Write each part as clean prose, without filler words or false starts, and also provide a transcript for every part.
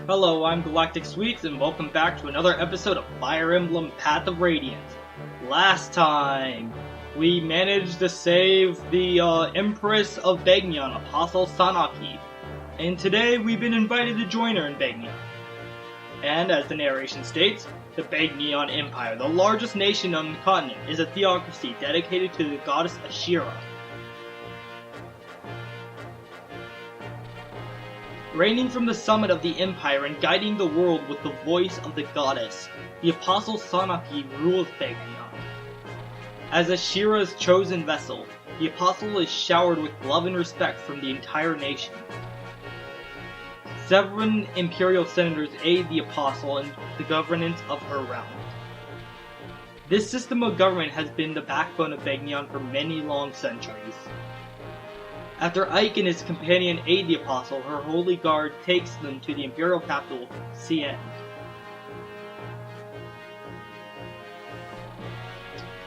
Hello, I'm Galactic Sweets, and welcome back to another episode of Fire Emblem Path of Radiance. Last time, we managed to save the Empress of Begnion, Apostle Sanaki, and today we've been invited to join her in Begnion. And as the narration states, the Begnion Empire, the largest nation on the continent, is a theocracy dedicated to the goddess Ashira. Reigning from the summit of the empire and guiding the world with the voice of the goddess, the Apostle Sanaki rules Begnion. As Ashira's chosen vessel, the Apostle is showered with love and respect from the entire nation. 7 imperial senators aid the Apostle in the governance of her realm. This system of government has been the backbone of Begnion for many long centuries. After Ike and his companion aid the Apostle, her holy guard takes them to the imperial capital, Cien.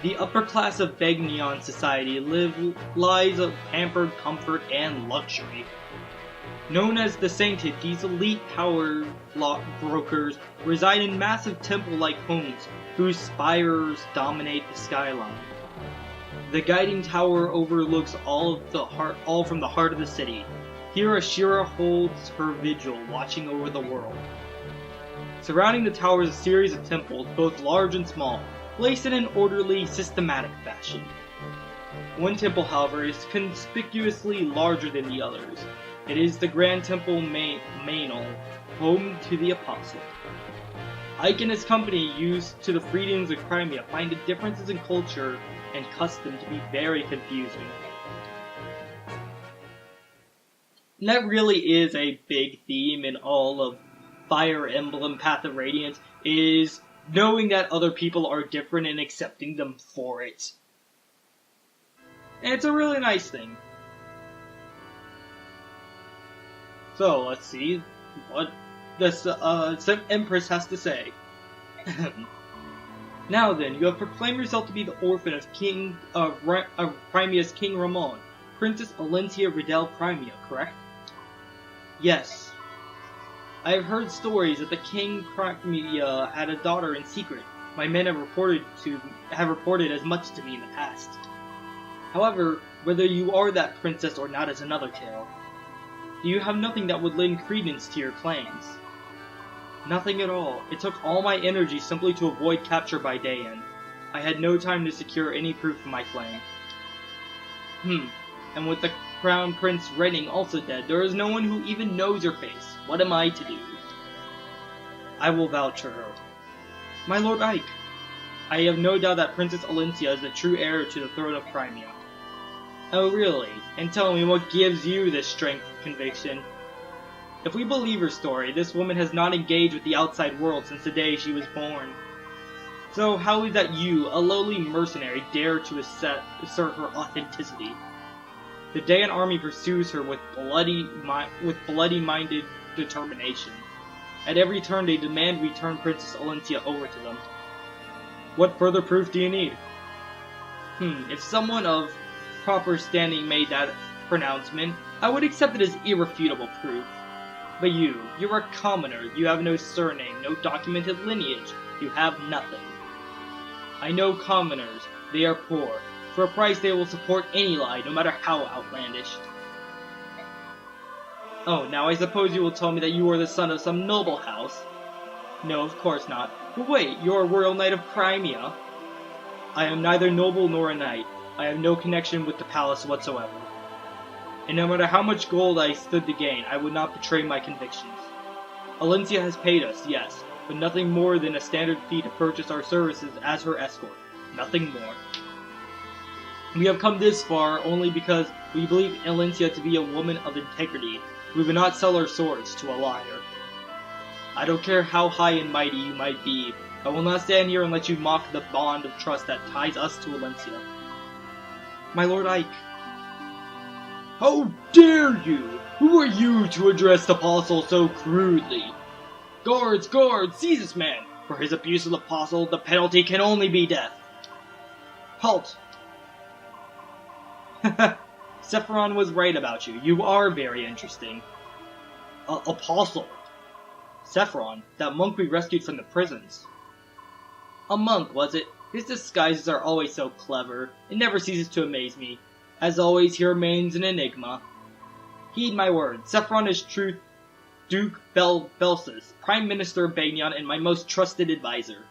The upper class of Begnion society lives of pampered comfort and luxury. Known as the Sainted, these elite power brokers reside in massive temple-like homes whose spires dominate the skyline. The guiding tower overlooks all from the heart of the city. Here Ashira holds her vigil, watching over the world. Surrounding the tower is a series of temples, both large and small, placed in an orderly, systematic fashion. One temple, however, is conspicuously larger than the others. It is the Grand Temple Mainol, home to the Apostle. Ike and his company, used to the freedoms of Crimea, find the differences in culture and custom to be very confusing. And that really is a big theme in all of Fire Emblem Path of Radiance, is knowing that other people are different and accepting them for it. And it's a really nice thing. So, let's see what this Empress has to say. Now then, you have proclaimed yourself to be the orphan of Crimea's King Ramon, Princess Alencia Riddell Crimea, correct? Yes. I have heard stories that the King Crimea had a daughter in secret. My men have reported as much to me in the past. However, whether you are that princess or not is another tale. You have nothing that would lend credence to your claims. Nothing at all. It took all my energy simply to avoid capture by Dayan. I had no time to secure any proof of my claim. And with the Crown Prince reigning also dead, there is no one who even knows your face. What am I to do? I will vouch for her. My Lord Ike, I have no doubt that Princess Alencia is the true heir to the throne of Crimea. Oh really? And tell me, what gives you this strength of conviction? If we believe her story, this woman has not engaged with the outside world since the day she was born. So how is that you, a lowly mercenary, dare to assert her authenticity? The Dayan army pursues her with bloody-minded determination. At every turn they demand we turn Princess Alencia over to them. What further proof do you need? If someone of proper standing made that pronouncement, I would accept it as irrefutable proof. But you're a commoner. You have no surname, no documented lineage. You have nothing. I know commoners. They are poor. For a price they will support any lie, no matter how outlandish. Oh, now I suppose you will tell me that you are the son of some noble house. No, of course not. But wait, you're a royal knight of Crimea. I am neither noble nor a knight. I have no connection with the palace whatsoever. And no matter how much gold I stood to gain, I would not betray my convictions. Alencia has paid us, yes, but nothing more than a standard fee to purchase our services as her escort. Nothing more. We have come this far only because we believe Alencia to be a woman of integrity. We would not sell our swords to a liar. I don't care how high and mighty you might be. I will not stand here and let you mock the bond of trust that ties us to Alencia. My Lord Ike. How dare you! Who are you to address the Apostle so crudely? Guards, guards, seize this man! For his abuse of the Apostle, the penalty can only be death. Halt! Sephiron was right about you. You are very interesting. Apostle. Sephiron, that monk we rescued from the prisons. A monk, was it? His disguises are always so clever. It never ceases to amaze me. As always, he remains an enigma. Heed my word, Sephiron is true Duke Belsus, Prime Minister of Begnion and my most trusted advisor.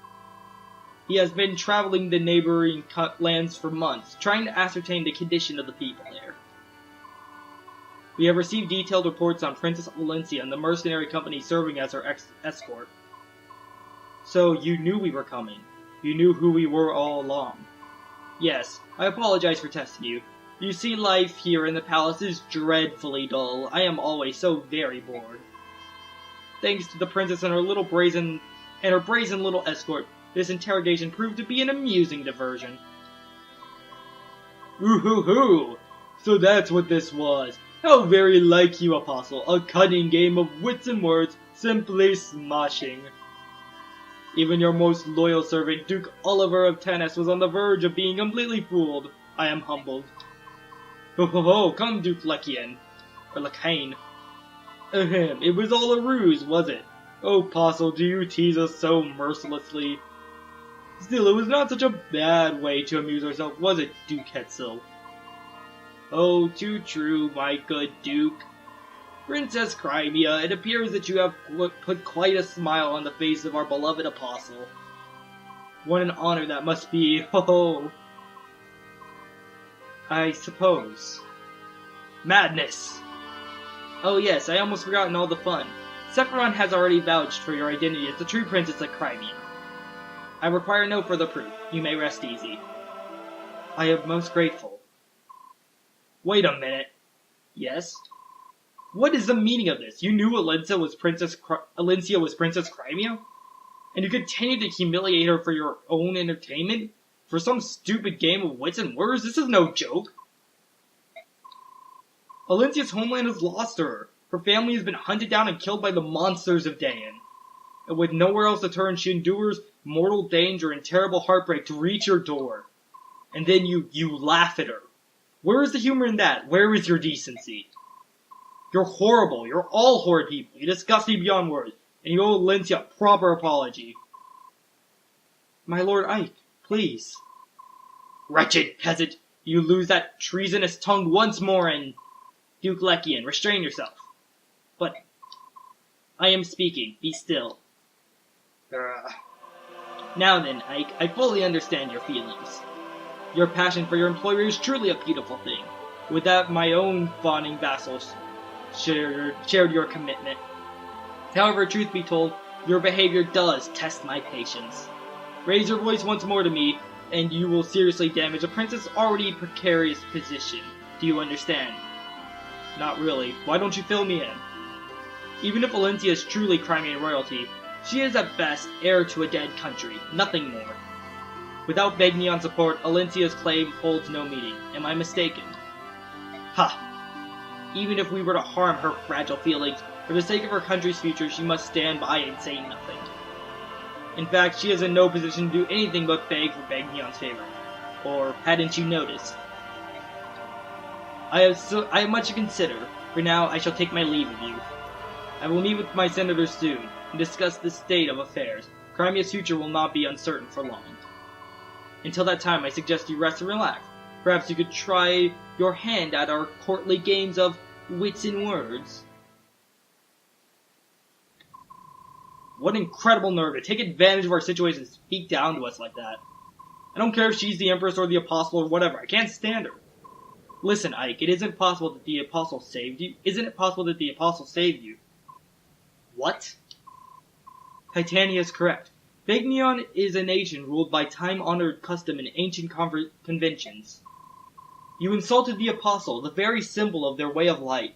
He has been traveling the neighboring lands for months, trying to ascertain the condition of the people there. We have received detailed reports on Princess Alencia and the mercenary company serving as her escort. So, you knew we were coming. You knew who we were all along. Yes, I apologize for testing you. You see, life here in the palace is dreadfully dull. I am always so very bored. Thanks to the princess and her brazen little escort, this interrogation proved to be an amusing diversion. Ooh-hoo-hoo! So that's what this was. How very like you, Apostle. A cunning game of wits and words, simply smashing. Even your most loyal servant, Duke Oliver of Tanis, was on the verge of being completely fooled. I am humbled. Ho ho ho, come Duke Lekian. Or Lekain. Ahem, it was all a ruse, was it? Oh, Apostle, do you tease us so mercilessly? Still, it was not such a bad way to amuse ourselves, was it, Duke Hetzel? Oh, too true, my good Duke. Princess Crimea, it appears that you have put quite a smile on the face of our beloved Apostle. What an honor that must be, ho ho! I suppose. Madness! Oh yes, I almost forgotten all the fun. Sephiron has already vouched for your identity as the true princess of Crimea. I require no further proof. You may rest easy. I am most grateful. Wait a minute. Yes? What is the meaning of this? You knew Alencia was Princess Crimea? And you continued to humiliate her for your own entertainment? For some stupid game of wits and words? This is no joke. Alencia's homeland is lost to her. Her family has been hunted down and killed by the monsters of Dayan. And with nowhere else to turn, she endures mortal danger and terrible heartbreak to reach your door. And then you laugh at her. Where is the humor in that? Where is your decency? You're horrible. You're all horrid people. You disgust me beyond words. And you owe Alencia a proper apology. My Lord Ike, please. Wretched peasant! You lose that treasonous tongue once more and... Duke Lekian, restrain yourself. But... I am speaking. Be still. Now then, Ike, I fully understand your feelings. Your passion for your employer is truly a beautiful thing. With that, my own fawning vassals shared your commitment. However, truth be told, your behavior does test my patience. Raise your voice once more to me, and you will seriously damage a princess' already precarious position. Do you understand? Not really. Why don't you fill me in? Even if Alencia is truly Crimean royalty, she is at best heir to a dead country, nothing more. Without Begnion's support, Alencia's claim holds no meaning. Am I mistaken? Ha! Even if we were to harm her fragile feelings, for the sake of her country's future, she must stand by and say nothing. In fact, she is in no position to do anything but beg for Begnion's favor. Or hadn't you noticed? I have much to consider. For now, I shall take my leave of you. I will meet with my senators soon, and discuss the state of affairs. Crimea's future will not be uncertain for long. Until that time, I suggest you rest and relax. Perhaps you could try your hand at our courtly games of wits and words. What incredible nerve to take advantage of our situation and speak down to us like that. I don't care if she's the empress or the apostle or whatever. I can't stand her. Listen, Ike, it isn't possible that the apostle saved you. Isn't it possible that the apostle saved you? What? Titania is correct. Begnion is a nation ruled by time-honored custom and ancient conventions. You insulted the apostle, the very symbol of their way of life.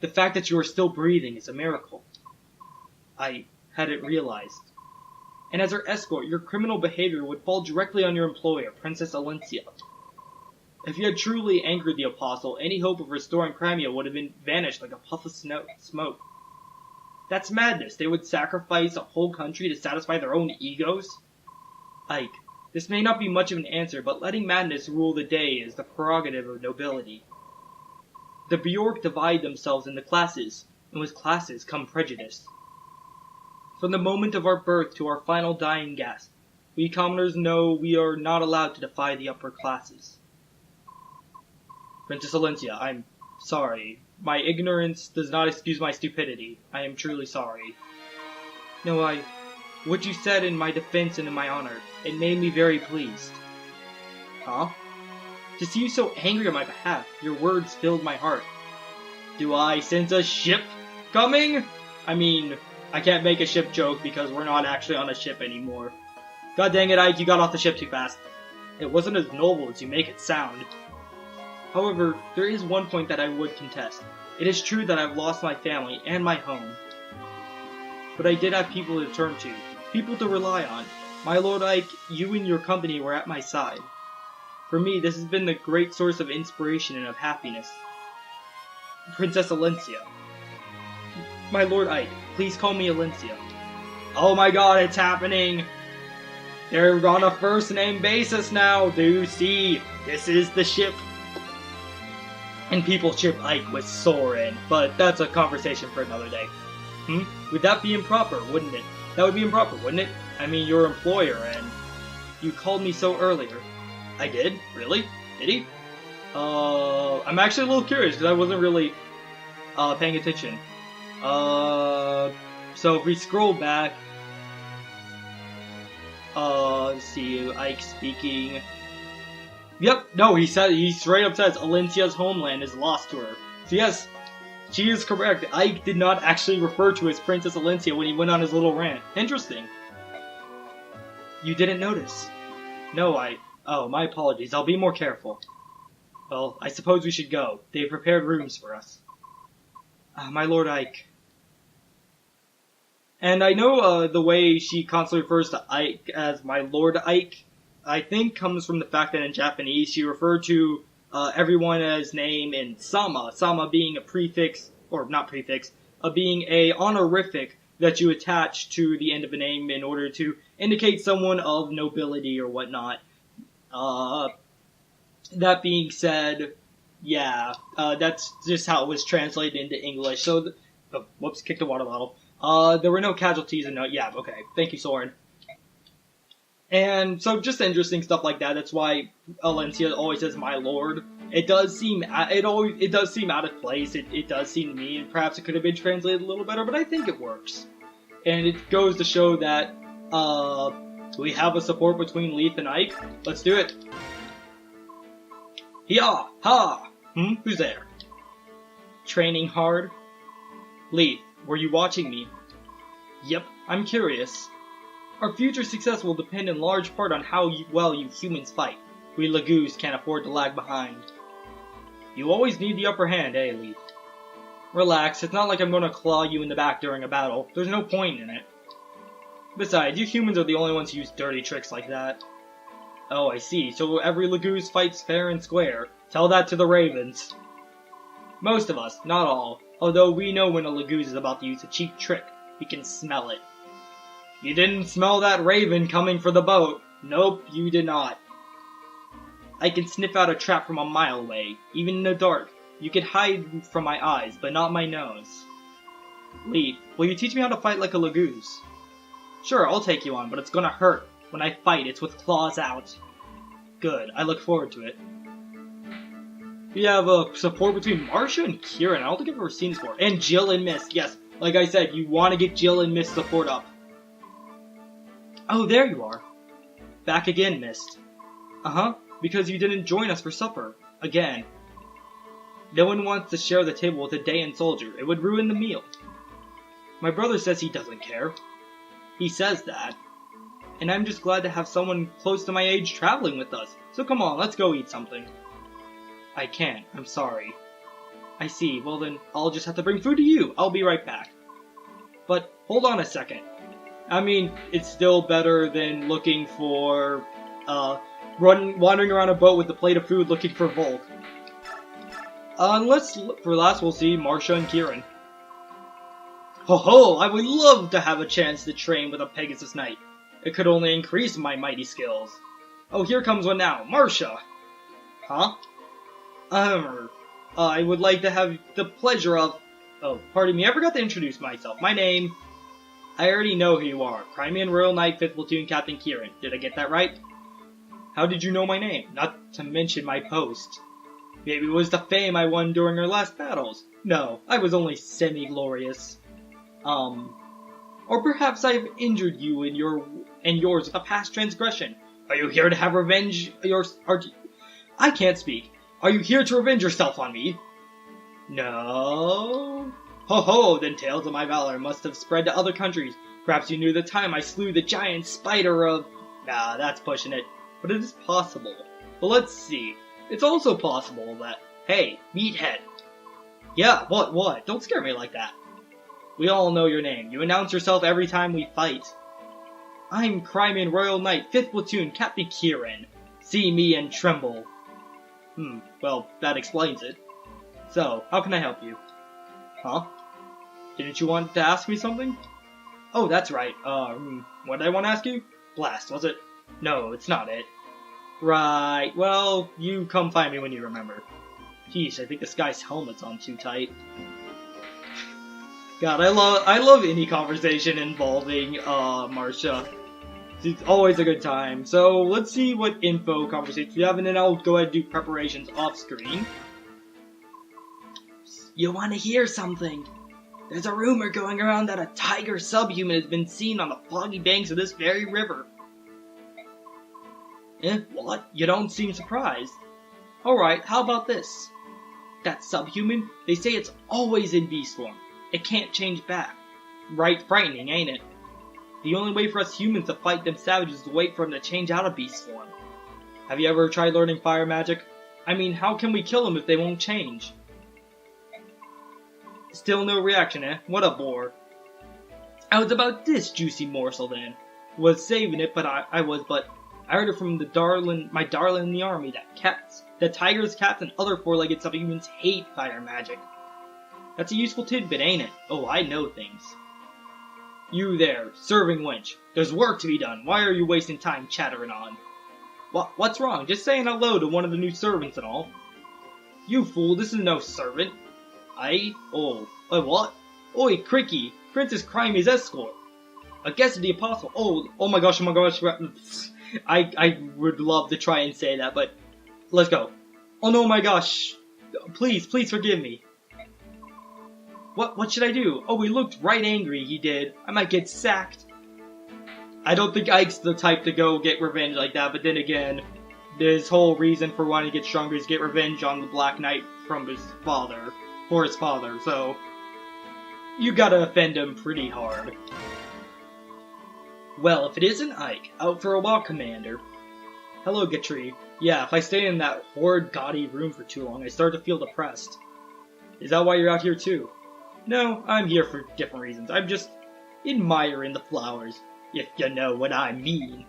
The fact that you are still breathing is a miracle. I hadn't realized. And as her escort, your criminal behavior would fall directly on your employer, Princess Alencia. If you had truly angered the apostle, any hope of restoring Crimea would have vanished like a puff of smoke. That's madness. They would sacrifice a whole country to satisfy their own egos? Ike, this may not be much of an answer, but letting madness rule the day is the prerogative of nobility. The Bjork divide themselves into classes, and with classes come prejudice. From the moment of our birth to our final dying gasp, we commoners know we are not allowed to defy the upper classes. Princess Alencia, I'm sorry. My ignorance does not excuse my stupidity. I am truly sorry. No, what you said in my defense and in my honor, it made me very pleased. Huh? To see you so angry on my behalf, your words filled my heart. Do I sense a ship coming? I mean, I can't make a ship joke because we're not actually on a ship anymore. God dang it, Ike, you got off the ship too fast. It wasn't as noble as you make it sound. However, there is one point that I would contest. It is true that I've lost my family and my home. But I did have people to turn to, people to rely on. My Lord Ike, you and your company were at my side. For me, this has been the great source of inspiration and of happiness. Princess Alencia. My Lord Ike, please call me Alencia. Oh my god, it's happening! They're on a first name basis now, do you see? This is the ship. And people ship Ike with Soren, but that's a conversation for another day. Would that be improper, wouldn't it? That would be improper, wouldn't it? I mean, your employer, and you called me so earlier. I did? Really? Did he? I'm actually a little curious, because I wasn't really, paying attention. So if we scroll back, let's see, Ike speaking. Yep, no, he straight up says Alencia's homeland is lost to her. So yes, she is correct. Ike did not actually refer to as Princess Alencia when he went on his little rant. Interesting. You didn't notice? No, oh, my apologies. I'll be more careful. Well, I suppose we should go. They have prepared rooms for us. My Lord Ike. And I know the way she constantly refers to Ike as my Lord Ike, I think comes from the fact that in Japanese she referred to everyone as name in sama. Sama being a prefix, or not prefix, being a honorific that you attach to the end of a name in order to indicate someone of nobility or whatnot. That being said, yeah, that's just how it was translated into English. So, whoops, kicked a water bottle. There were no casualties and yeah, okay. Thank you, Soren. And so just interesting stuff like that. That's why Alencia always says my lord. It does seem out of place. It does seem to me, and perhaps it could have been translated a little better, but I think it works. And it goes to show that we have a support between Leaf and Ike. Let's do it. Yah! Ha! Who's there? Training hard? Leaf, were you watching me? Yep, I'm curious. Our future success will depend in large part on how well you humans fight. We Lagoos can't afford to lag behind. You always need the upper hand, eh, Leaf? Relax, it's not like I'm gonna claw you in the back during a battle. There's no point in it. Besides, you humans are the only ones who use dirty tricks like that. Oh, I see. So every Lagoos fights fair and square. Tell that to the Ravens. Most of us, not all. Although we know when a Lagoos is about to use a cheap trick. We can smell it. You didn't smell that Raven coming for the boat. Nope, you did not. I can sniff out a trap from a mile away, even in the dark. You can hide from my eyes, but not my nose. Leaf, will you teach me how to fight like a Lagoos? Sure, I'll take you on, but it's gonna hurt. When I fight, it's with claws out. Good, I look forward to it. We have a support between Marcia and Kieran. I don't think I've ever seen this before. And Jill and Mist, yes. Like I said, you want to get Jill and Mist support up. Oh, there you are. Back again, Mist. Uh-huh, because you didn't join us for supper. Again. No one wants to share the table with a Dayan soldier. It would ruin the meal. My brother says he doesn't care. He says that. And I'm just glad to have someone close to my age traveling with us. So come on, let's go eat something. I can't. I'm sorry. I see. Well then, I'll just have to bring food to you. I'll be right back. But, hold on a second. I mean, it's still better than looking for, wandering around a boat with a plate of food looking for Volk. For last we'll see Marcia and Kieran. Ho ho! I would love to have a chance to train with a Pegasus Knight. It could only increase my mighty skills. Oh, here comes one now. Marcia! Huh? I would like to have the pleasure of... Oh, pardon me, I forgot to introduce myself. My name... I already know who you are. Crimean Royal Knight 5th Platoon Captain Kieran. Did I get that right? How did you know my name? Not to mention my post. Maybe it was the fame I won during our last battles. No, I was only semi-glorious. Or perhaps I've injured you and yours with a past transgression. Are you here to have revenge? I can't speak. Are you here to revenge yourself on me? No. Ho ho, then tales of my valor must have spread to other countries. Perhaps you knew the time I slew the giant spider of... Nah, that's pushing it. But it is possible. But let's see. It's also possible that... Hey, meathead. Yeah, what? Don't scare me like that. We all know your name. You announce yourself every time we fight. I'm Crimean Royal Knight, 5th Platoon, Captain Kieran. See me and tremble. Well, that explains it. So, how can I help you? Huh? Didn't you want to ask me something? Oh, that's right. What did I want to ask you? Blast, was it? No, it's not it. Right, well, you come find me when you remember. Geez, I think this guy's helmet's on too tight. God, I love any conversation involving, Marcia. It's always a good time. So, let's see what info conversations we have, and then I'll go ahead and do preparations off screen. You want to hear something? There's a rumor going around that a tiger subhuman has been seen on the foggy banks of this very river. What? You don't seem surprised. Alright, how about this? That subhuman, they say it's always in beast form. It can't change back. Right frightening, ain't it? The only way for us humans to fight them savages is to wait for them to change out of beast form. Have you ever tried learning fire magic? I mean, how can we kill them if they won't change? Still no reaction, eh? What a bore. I was about this juicy morsel then. Was saving it, but I heard it from my darling in the army that tigers, cats, and other four-legged subhumans hate fire magic. That's a useful tidbit, ain't it? Oh, I know things. You there, serving wench. There's work to be done. Why are you wasting time chattering on? What's wrong? Just saying hello to one of the new servants and all. You fool, this is no servant. What? Oi, Cricky, Princess Crimey's escort. A guest of the apostle. Oh my gosh. I would love to try and say that, but let's go. Oh no, my gosh. Please forgive me. What should I do? Oh, he looked right angry, he did. I might get sacked. I don't think Ike's the type to go get revenge like that, but then again, his whole reason for wanting to get stronger is get revenge on the Black Knight for his father, so you gotta offend him pretty hard. Well, if it isn't Ike, out for a walk, Commander. Hello, Gatry. Yeah, if I stay in that horrid, gaudy room for too long, I start to feel depressed. Is that why you're out here too? No, I'm here for different reasons. I'm just admiring the flowers, if you know what I mean.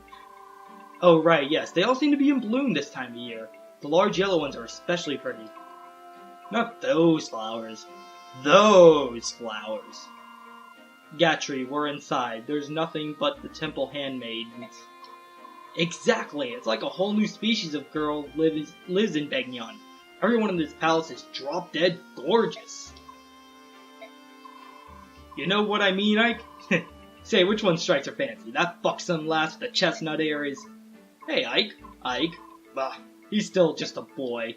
Oh right, yes, they all seem to be in bloom this time of year. The large yellow ones are especially pretty. Not those flowers. Those flowers. Gatry, we're inside. There's nothing but the temple handmaidens. Exactly, it's like a whole new species of girl lives in Begnion. Everyone in this palace is drop-dead gorgeous. You know what I mean, Ike? Say, which one strikes your fancy? That buxom lass with the chestnut ears? Hey, Ike. Bah, he's still just a boy.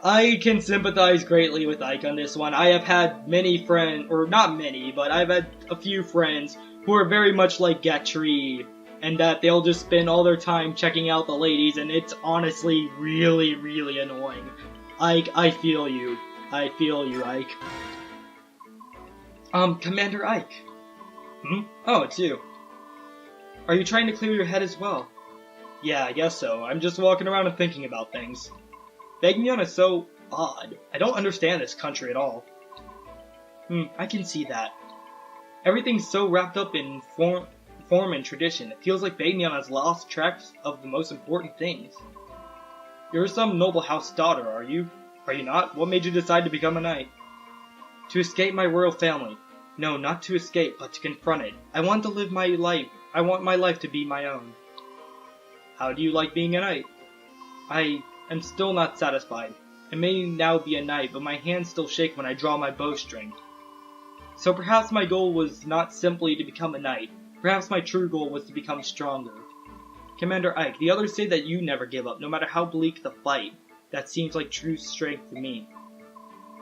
I can sympathize greatly with Ike on this one. I have had many friends, or not many, but I've had a few friends who are very much like Gatry, and that they'll just spend all their time checking out the ladies, and it's honestly really, really annoying. Ike, I feel you. I feel you, Ike. Commander Ike. Oh, it's you. Are you trying to clear your head as well? Yeah, I guess so. I'm just walking around and thinking about things. Begnion is so odd. I don't understand this country at all. I can see that. Everything's so wrapped up in form and tradition. It feels like Begnion has lost track of the most important things. You're some noble house daughter, are you? Are you not? What made you decide to become a knight? To escape my royal family. No, not to escape, but to confront it. I want to live my life. I want my life to be my own. How do you like being a knight? I am still not satisfied. I may now be a knight, but my hands still shake when I draw my bowstring. So perhaps my goal was not simply to become a knight. Perhaps my true goal was to become stronger. Commander Ike, the others say that you never give up, no matter how bleak the fight. That seems like true strength to me.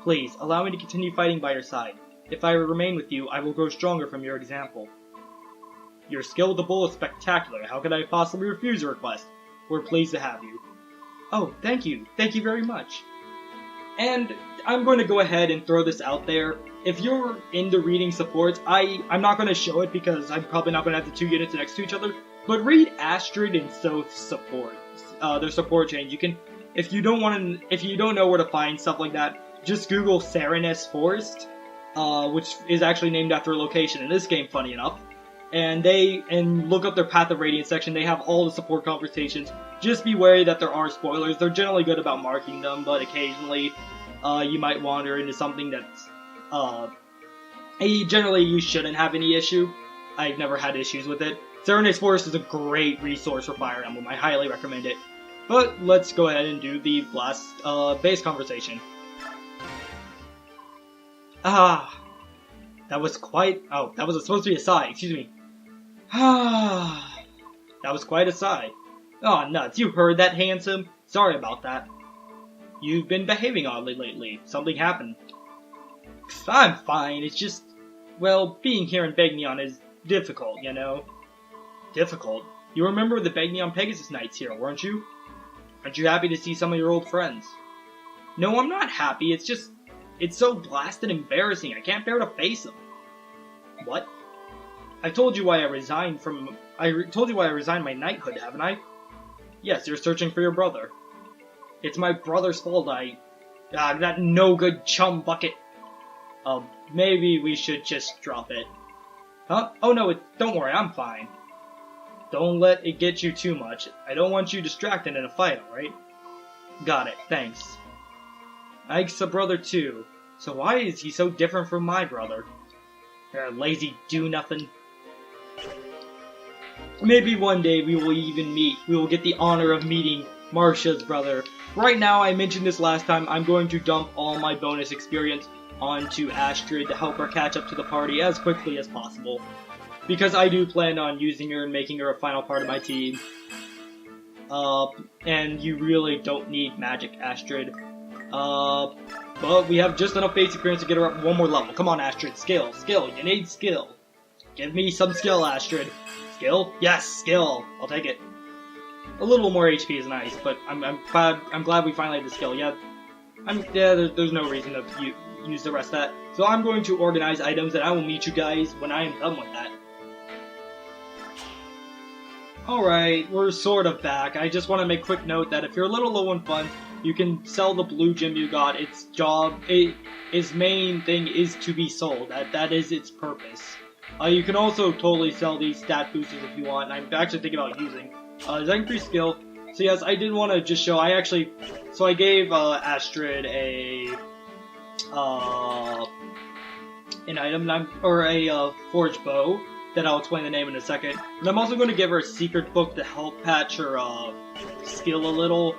Please, allow me to continue fighting by your side. If I remain with you, I will grow stronger from your example. Your skill with the bull is spectacular. How could I possibly refuse your request? We're pleased to have you. Oh, thank you. Thank you very much. And I'm going to go ahead and throw this out there. If you're into reading supports, I'm not going to show it because I'm probably not going to have the two units next to each other. But read Astrid and Soth's support. Their support change. You can, if you don't know where to find stuff like that, just Google Sereness Forest, which is actually named after a location in this game, funny enough. And look up their Path of Radiance section. They have all the support conversations. Just be wary that there are spoilers. They're generally good about marking them, but occasionally you might wander into something that's generally you shouldn't have any issue. I've never had issues with it. Serenade Forest is a great resource for Fire Emblem. I highly recommend it. But let's go ahead and do the last base conversation. That was quite... Oh, that was supposed to be a sigh. Excuse me. That was quite a sigh. Oh, nuts. You heard that, handsome? Sorry about that. You've been behaving oddly lately. Something happened. I'm fine. It's just... Well, being here in Begnion is difficult, you know? Difficult? You remember the Begnion Pegasus nights here, weren't you? Aren't you happy to see some of your old friends? No, I'm not happy. It's just... It's so blasted embarrassing. I can't bear to face them. What? I told you why I resigned from... told you why I resigned my knighthood, haven't I? Yes, you're searching for your brother. It's my brother's fault that no-good chum bucket. Maybe we should just drop it. Huh? Oh no, don't worry, I'm fine. Don't let it get you too much. I don't want you distracted in a fight, alright? Got it, thanks. Ike's a brother too, so why is he so different from my brother? Lazy do-nothing. Maybe one day we will even meet. We will get the honor of meeting Marcia's brother. Right now, I mentioned this last time, I'm going to dump all my bonus experience onto Astrid to help her catch up to the party as quickly as possible. Because I do plan on using her and making her a final part of my team. And you really don't need Magic Astrid. But we have just enough base experience to get her up one more level. Come on, Astrid. Skill. Skill. You need skill. Give me some skill, Astrid. Skill? Yes, skill. I'll take it. A little more HP is nice, but I'm glad we finally had the skill. Yeah, there's no reason to use the rest of that. So I'm going to organize items, and I will meet you guys when I am done with that. Alright, we're sort of back. I just want to make a quick note that if you're a little low on funds, you can sell the blue gem you got. Its main thing is to be sold. That is its purpose. You can also totally sell these stat boosters if you want, and I'm actually thinking about using. Does that increase skill? So yes, I did want to just show, I gave Astrid an item, or a forged bow, that I'll explain the name in a second. And I'm also going to give her a secret book to help patch her skill a little.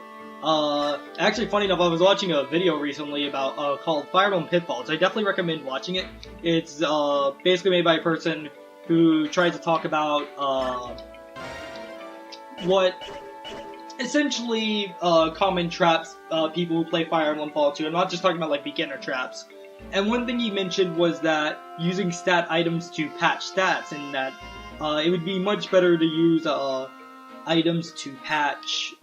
Actually, funny enough, I was watching a video recently about called Fire Emblem Pitfalls. I definitely recommend watching it. It's basically made by a person who tries to talk about what essentially common traps people who play Fire Emblem fall into. I'm not just talking about like beginner traps. And one thing he mentioned was that using stat items to patch stats, and that it would be much better to use items to patch.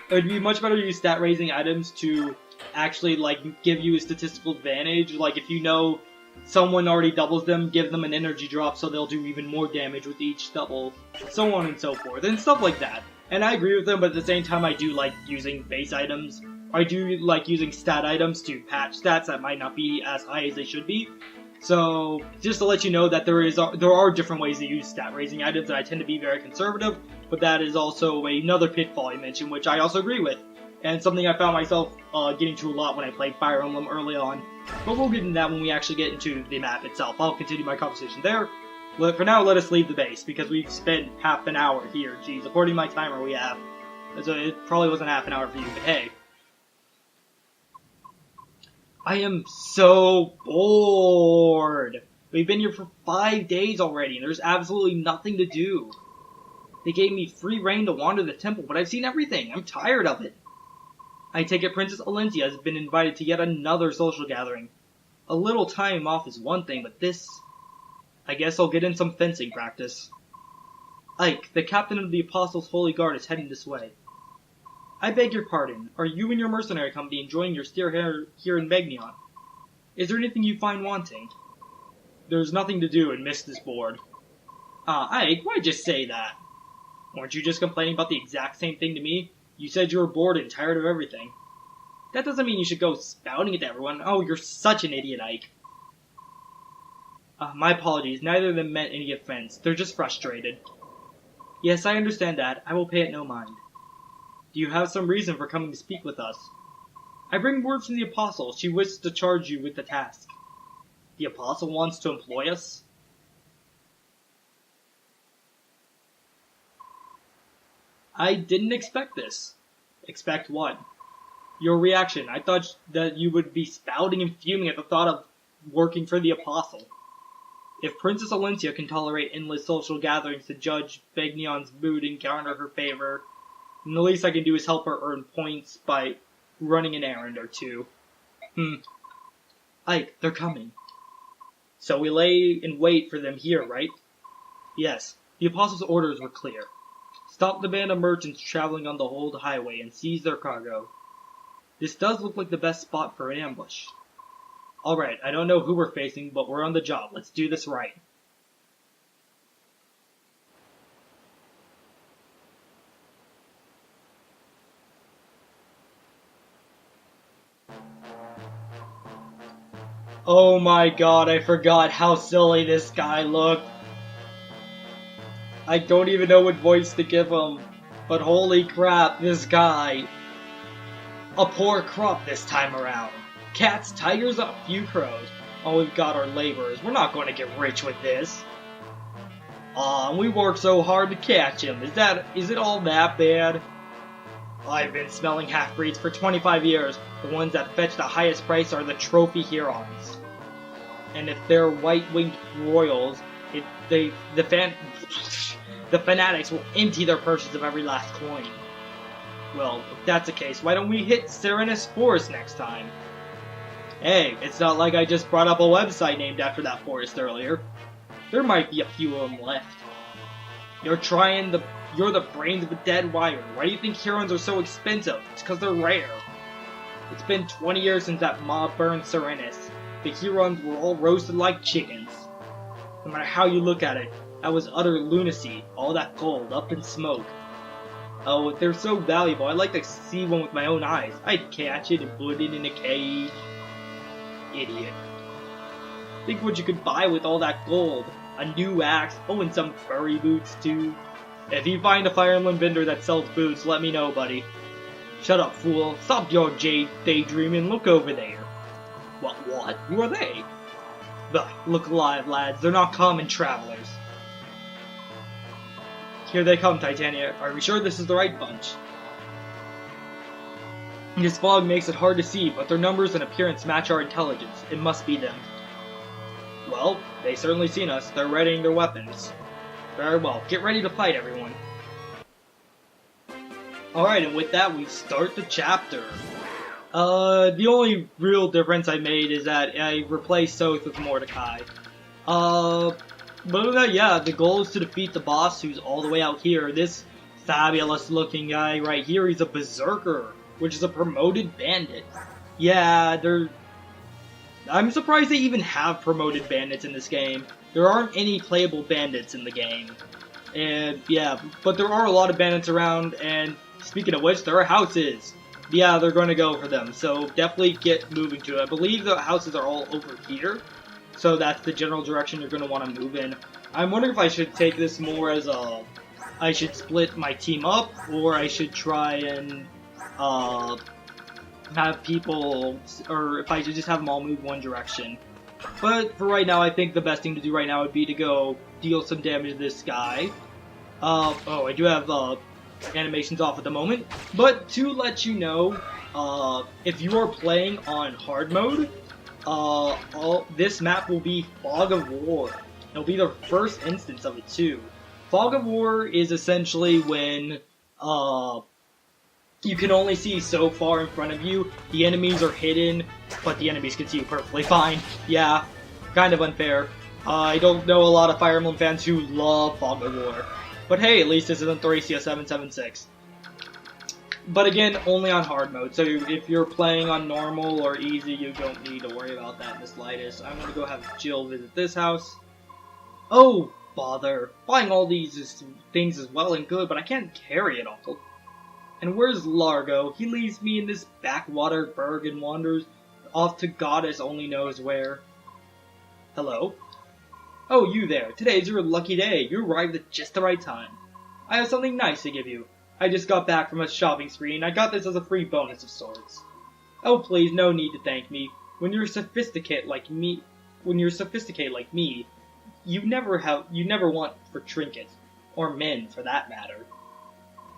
It would be much better to use stat raising items to actually like give you a statistical advantage. Like if you know someone already doubles them, give them an energy drop so they'll do even more damage with each double, so on and so forth, and stuff like that. And I agree with them, but at the same time I do like using base items. I do like using stat items to patch stats that might not be as high as they should be. So, just to let you know that there are different ways to use stat raising items, and I tend to be very conservative, but that is also another pitfall I mentioned, which I also agree with. And something I found myself getting to a lot when I played Fire Emblem early on. But we'll get into that when we actually get into the map itself. I'll continue my conversation there. But for now, let us leave the base, because we've spent half an hour here. Geez, according to my timer we have. So it probably wasn't half an hour for you, but hey. I am so bored. We've been here for 5 days already, and there's absolutely nothing to do. They gave me free reign to wander the temple, but I've seen everything. I'm tired of it. I take it Princess Alencia has been invited to yet another social gathering. A little time off is one thing, but this... I guess I'll get in some fencing practice. Ike, the captain of the Apostles' Holy Guard, is heading this way. I beg your pardon. Are you and your mercenary company enjoying your stay here in Begnion? Is there anything you find wanting? There's nothing to do and Mist is bored. Ike, why'd you say that? Weren't you just complaining about the exact same thing to me? You said you were bored and tired of everything. That doesn't mean you should go spouting it to everyone. Oh, you're such an idiot, Ike. My apologies. Neither of them meant any offense. They're just frustrated. Yes, I understand that. I will pay it no mind. Do you have some reason for coming to speak with us? I bring word from the Apostle. She wishes to charge you with the task. The Apostle wants to employ us? I didn't expect this. Expect what? Your reaction. I thought that you would be spouting and fuming at the thought of working for the Apostle. If Princess Alencia can tolerate endless social gatherings to judge Begnion's mood and garner her favor, then the least I can do is help her earn points by running an errand or two. Ike, they're coming. So we lay in wait for them here, right? Yes. The Apostle's orders were clear. Stop the band of merchants traveling on the old highway and seize their cargo. This does look like the best spot for an ambush. Alright, I don't know who we're facing, but we're on the job. Let's do this right. Oh my god, I forgot how silly this guy looked. I don't even know what voice to give him, but holy crap, this guy. A poor crop this time around. Cats, tigers, a few crows. Oh, we've got our laborers. We're not going to get rich with this. Aw, we worked so hard to catch him. Is it all that bad? I've been smelling half-breeds for 25 years. The ones that fetch the highest price are the trophy Hurons. And if they're white-winged royals, the fanatics will empty their purses of every last coin. Well, if that's the case, why don't we hit Serenus Forest next time? Hey, it's not like I just brought up a website named after that forest earlier. There might be a few of them left. You're the brains of a dead wire. Why do you think Hurons are so expensive? It's because they're rare. It's been 20 years since that mob burned Serenus. The Hurons were all roasted like chickens. No matter how you look at it, that was utter lunacy. All that gold up in smoke. Oh, they're so valuable. I'd like to see one with my own eyes. I'd catch it and put it in a cage. Idiot. Think what you could buy with all that gold. A new axe. Oh, and some furry boots too. If you find a Fire Emblem vendor that sells boots, let me know, buddy. Shut up, fool. Stop your daydreaming. Look over there. What? Who are they? Ugh, look alive, lads. They're not common travelers. Here they come, Titania. Are we sure this is the right bunch? This fog makes it hard to see, but their numbers and appearance match our intelligence. It must be them. Well, they certainly seen us. They're readying their weapons. Very well. Get ready to fight, everyone. Alright, and with that, we start the chapter. The only real difference I made is that I replaced Soth with Mordecai. But other than that, yeah, the goal is to defeat the boss, who's all the way out here. This fabulous-looking guy right here, he's a berserker, which is a promoted bandit. Yeah, I'm surprised they even have promoted bandits in this game. There aren't any playable bandits in the game. And, yeah, but there are a lot of bandits around, and speaking of which, there are houses. Yeah, they're going to go for them, so definitely get moving to it. I believe the houses are all over here, so that's the general direction you're going to want to move in. I'm wondering if I should take this more as I should split my team up, or I should try and, have people, or if I should just have them all move one direction. But for right now, I think the best thing to do right now would be to go deal some damage to this guy. Oh, I do have, animation's off at the moment. But to let you know, if you are playing on hard mode, this map will be Fog of War. It'll be the first instance of it too. Fog of War is essentially when you can only see so far in front of you. The enemies are hidden, but the enemies can see you perfectly fine. Yeah, kind of unfair. I don't know a lot of Fire Emblem fans who love Fog of War. But hey, at least this isn't Thracia 776. But again, only on hard mode, so if you're playing on normal or easy, you don't need to worry about that in the slightest. I'm gonna go have Jill visit this house. Oh, bother. Buying all these things is well and good, but I can't carry it all. And where's Largo? He leaves me in this backwater burg and wanders off to goddess only knows where. Hello? Oh, you there. Today's your lucky day. You arrived at just the right time. I have something nice to give you. I just got back from a shopping spree, and I got this as a free bonus of sorts. Oh, please, no need to thank me. When you're sophisticated like me, you never want for trinkets, or men for that matter.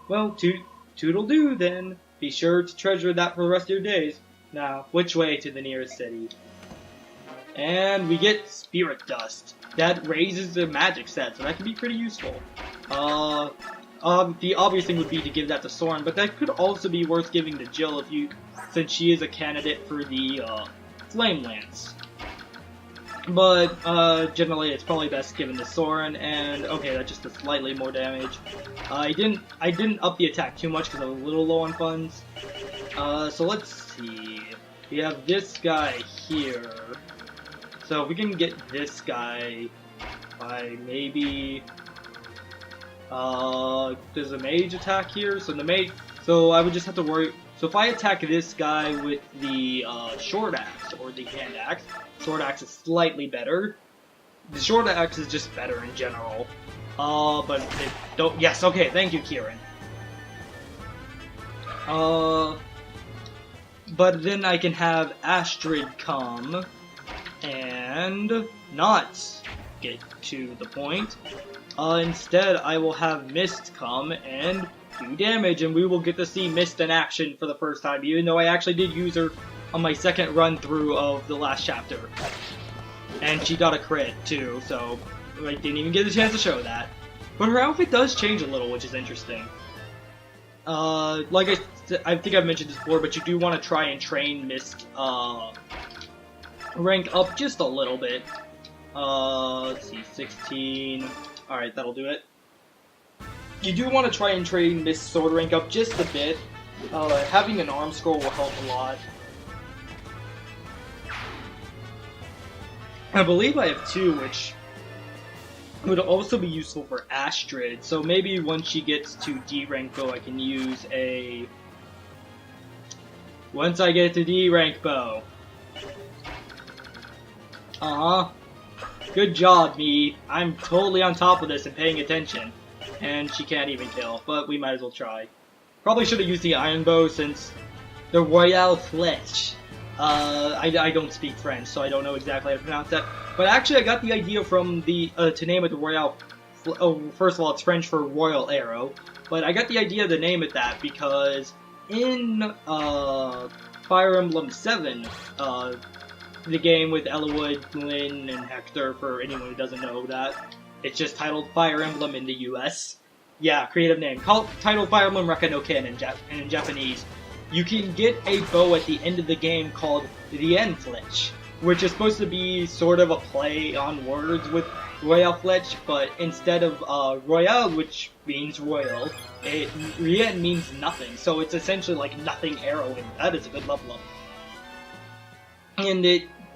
Well, toodle-doo then. Be sure to treasure that for the rest of your days. Now, which way to the nearest city? And we get Spirit Dust. That raises the magic set, so that can be pretty useful. The obvious thing would be to give that to Soren, but that could also be worth giving to Jill since she is a candidate for the Flame Lance. But generally, it's probably best given to Soren, and okay, that just does slightly more damage. I didn't up the attack too much because I was a little low on funds. So let's see. We have this guy here. So if we can get this guy by maybe, does a mage attack here? So I would just have to worry. So if I attack this guy with the short axe or the hand axe, sword axe is slightly better. The short axe is just better in general. But they don't. Yes, okay, thank you, Kieran. But then I can have Astrid come and not get to the point. Instead, I will have Mist come and do damage, and we will get to see Mist in action for the first time, even though I actually did use her on my second run through of the last chapter. And she got a crit too, so I didn't even get a chance to show that. But her outfit does change a little, which is interesting. Like I think I've mentioned this before, but you do want to try and train Mist rank up just a little bit. Let's see, 16. Alright, that'll do it. You do want to try and train Mist sword rank up just a bit. Having an arm scroll will help a lot. I believe I have 2, which would also be useful for Astrid. So maybe once she gets to D rank bow, I can use a... Once I get to D rank bow. Good job, me. I'm totally on top of this and paying attention. And she can't even kill, but we might as well try. Probably should have used the iron bow since the Royale Fletch. I don't speak French, so I don't know exactly how to pronounce that. But actually, I got the idea from the, to name it the Royale... Oh, first of all, it's French for Royal Arrow. But I got the idea to name it that because in, Fire Emblem 7, the game with Eliwood, Lynn, and Hector, for anyone who doesn't know that, it's just titled Fire Emblem in the US. Yeah, creative name. Titled Fire Emblem Rekka no Ken in Japanese. You can get a bow at the end of the game called the Fletch, which is supposed to be sort of a play on words with Royale Fletch, but instead of Royale, which means royal, Rien means nothing, so it's essentially like nothing arrow, and that is a good level up. And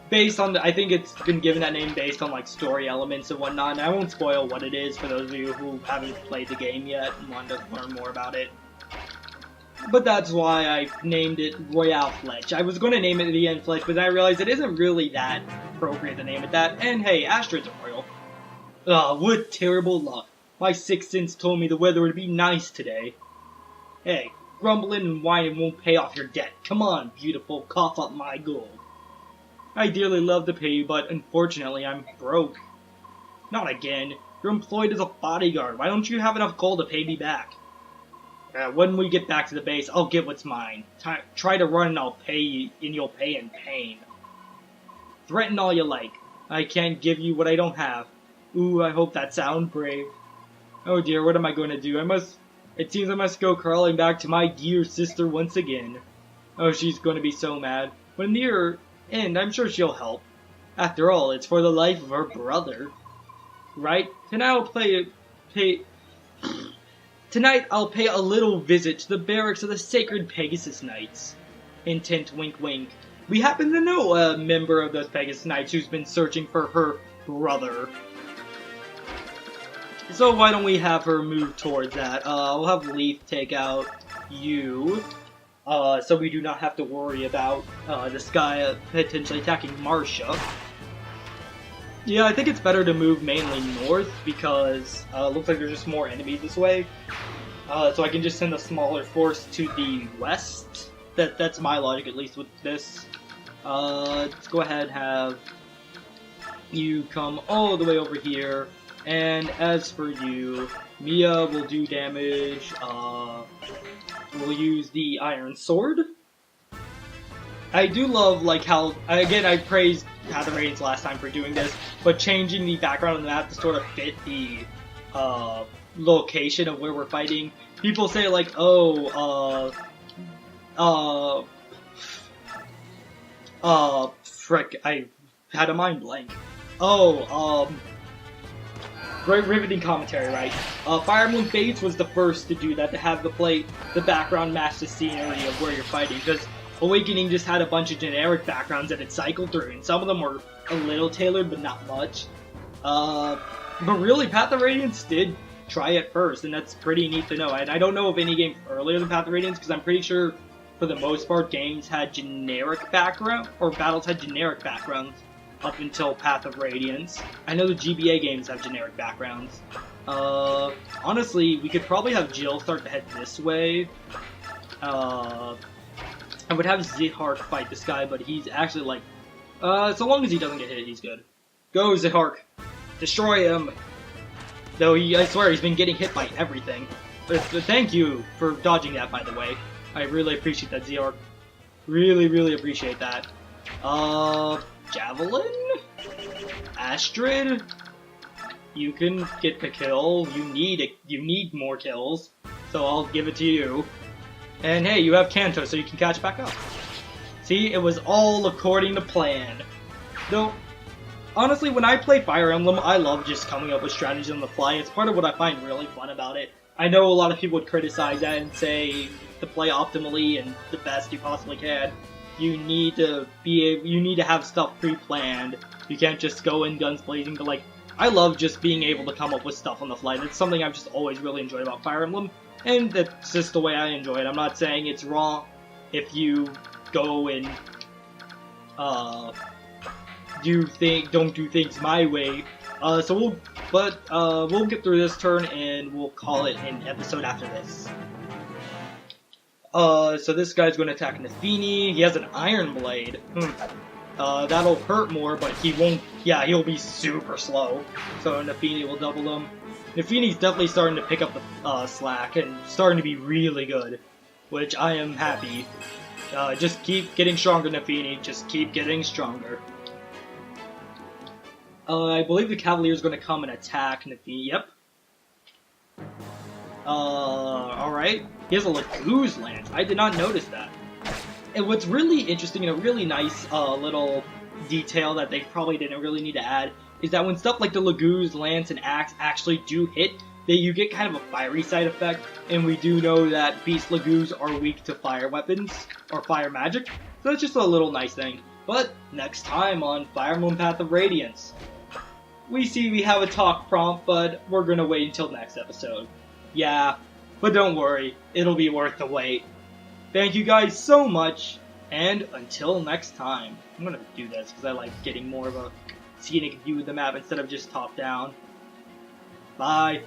based on I think it's been given that name based on like story elements and whatnot, and I won't spoil what it is for those of you who haven't played the game yet and want to learn more about it. But that's why I named it Royale Fletch. I was going to name it the Fletch, but then I realized it isn't really that appropriate to name it that. And hey, Astrid's a royal. Ugh, what terrible luck. My sixth sense told me the weather would be nice today. Hey, grumbling and whining won't pay off your debt. Come on, beautiful, cough up my gold. I dearly love to pay you, but unfortunately I'm broke. Not again. You're employed as a bodyguard. Why don't you have enough gold to pay me back? When we get back to the base, I'll get what's mine. Try to run and I'll pay you, and you'll pay in pain. Threaten all you like. I can't give you what I don't have. Ooh, I hope that sounds brave. Oh dear, what am I going to do? It seems I must go crawling back to my dear sister once again. Oh, she's going to be so mad. But in the end, I'm sure she'll help. After all, it's for the life of her brother. Right? Tonight I'll pay a little visit to the barracks of the Sacred Pegasus Knights. Intent wink wink. We happen to know a member of those Pegasus Knights who's been searching for her brother. So why don't we have her move towards that? We'll have Leaf take out you. So we do not have to worry about this guy potentially attacking Marsha. Yeah, I think it's better to move mainly north because it looks like there's just more enemies this way. So I can just send a smaller force to the west. That's my logic, at least with this. Let's go ahead and have you come all the way over here. And as for you, Mia will do damage. We'll use the Iron Sword. I do love, like, how, again, I praised Path of Radiance last time for doing this, but changing the background on the map to sort of fit the, location of where we're fighting. People say, like, frick, I had a mind blank. Great riveting commentary, right? Fire Emblem Fates was the first to do that, to have the background match the scenery of where you're fighting, because Awakening just had a bunch of generic backgrounds that it cycled through, and some of them were a little tailored, but not much. But really, Path of Radiance did try it first, and that's pretty neat to know. And I don't know of any game earlier than Path of Radiance, because I'm pretty sure, for the most part, games had generic background, or battles had generic backgrounds up until Path of Radiance. I know the GBA games have generic backgrounds. Honestly, we could probably have Jill start to head this way. I would have Zihark fight this guy, but he's actually like, so long as he doesn't get hit, he's good. Go, Zihark! Destroy him! Though I swear, he's been getting hit by everything. But thank you for dodging that, by the way. I really appreciate that, Zihark. Really, really appreciate that. Javelin? Astrid? You can get the kill. You need more kills, so I'll give it to you. And hey, you have Kanto, so you can catch back up. See, it was all according to plan. Though, honestly, when I play Fire Emblem, I love just coming up with strategies on the fly. It's part of what I find really fun about it. I know a lot of people would criticize that and say to play optimally and the best you possibly can, you need to have stuff pre-planned. You can't just go in guns blazing, but like, I love just being able to come up with stuff on the fly. That's something I've just always really enjoyed about Fire Emblem. And that's just the way I enjoy it. I'm not saying it's wrong if you go and don't do things my way. We'll get through this turn and we'll call it an episode after this. So this guy's going to attack Nafini. He has an Iron Blade. That'll hurt more, but he won't. Yeah, he'll be super slow. So Nafini will double him. Nafini's definitely starting to pick up the slack and starting to be really good, which I am happy. Just keep getting stronger, Nafini. Just keep getting stronger. I believe the Cavalier's going to come and attack Nafini. Yep. Alright. He has a Laguz Lance. I did not notice that. And what's really interesting and a really nice little detail that they probably didn't really need to add is that when stuff like the Laguz, Lance, and Axe actually do hit, you get kind of a fiery side effect, and we do know that Beast Laguz are weak to fire weapons, or fire magic, so that's just a little nice thing. But, next time on Fire Emblem Path of Radiance. We have a talk prompt, but we're gonna wait until next episode. Yeah, but don't worry, it'll be worth the wait. Thank you guys so much, and until next time. I'm gonna do this, because I like getting more of a scenic view of the map instead of just top down. Bye.